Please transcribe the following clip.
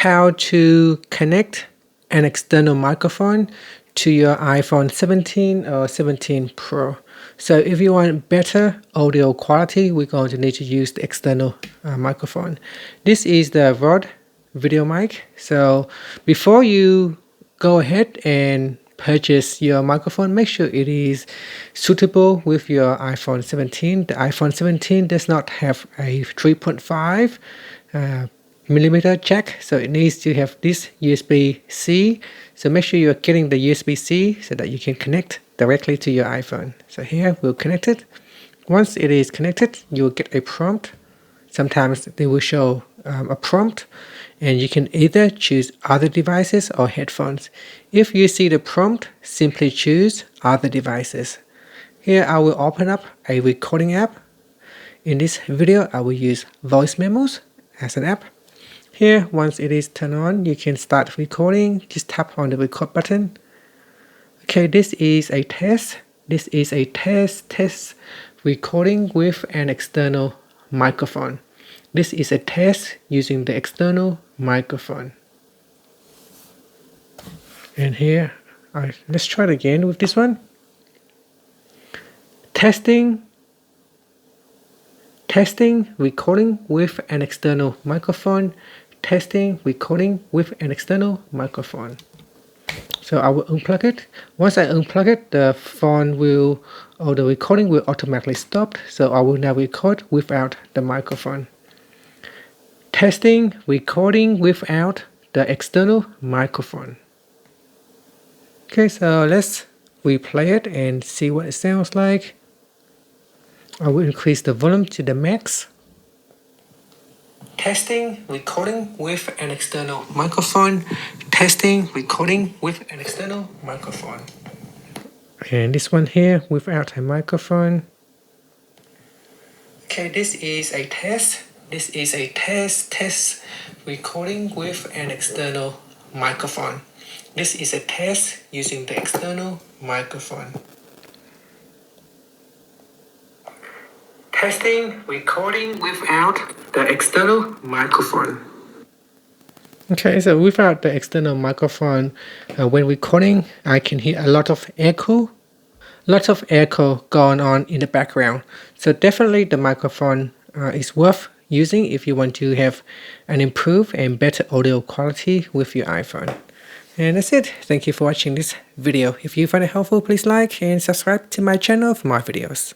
how to connect an external microphone to your iPhone 17 or 17 Pro. So if you want better audio quality, we're going to need to use the external microphone. This is the Rode video mic. So before you go ahead and purchase your microphone, make sure it is suitable with your iPhone 17. The iPhone 17 does not have a 3.5 millimeter jack, so it needs to have this USB-C. So make sure you're getting the USB-C so that you can connect directly to your iPhone. So here we'll connect it. Once it is connected, you will get a prompt. Sometimes they will show a prompt, and you can either choose other devices or headphones. If you see the prompt, simply choose other devices. Here I will open up a recording app. In this video, I will use voice memos as an app. Here, once it is turned on, you can start recording. Just tap on the record button. Okay, this is a test. This is a test recording with an external microphone. This is a test using the external microphone. And here, let's try it again with this one. Testing, recording with an external microphone. Testing, recording with an external microphone. So I will unplug it. Once I unplug it, the phone will, or the recording will automatically stop. So I will now record without the microphone. Testing, recording without the external microphone. Okay, so let's replay it and see what it sounds like. I will increase the volume to the max. Testing, recording with an external microphone. Testing, recording with an external microphone. And this one here without a microphone. Okay, this is a test. This is a test recording with an external microphone. This is a test using the external microphone. Testing, recording without the external microphone. Okay, so without the external microphone, when recording, I can hear a lot of echo. Lots of echo going on in the background. So definitely the microphone is worth using if you want to have an improved and better audio quality with your iPhone. And that's it. Thank you for watching this video. If you find it helpful, please like and subscribe to my channel for more videos.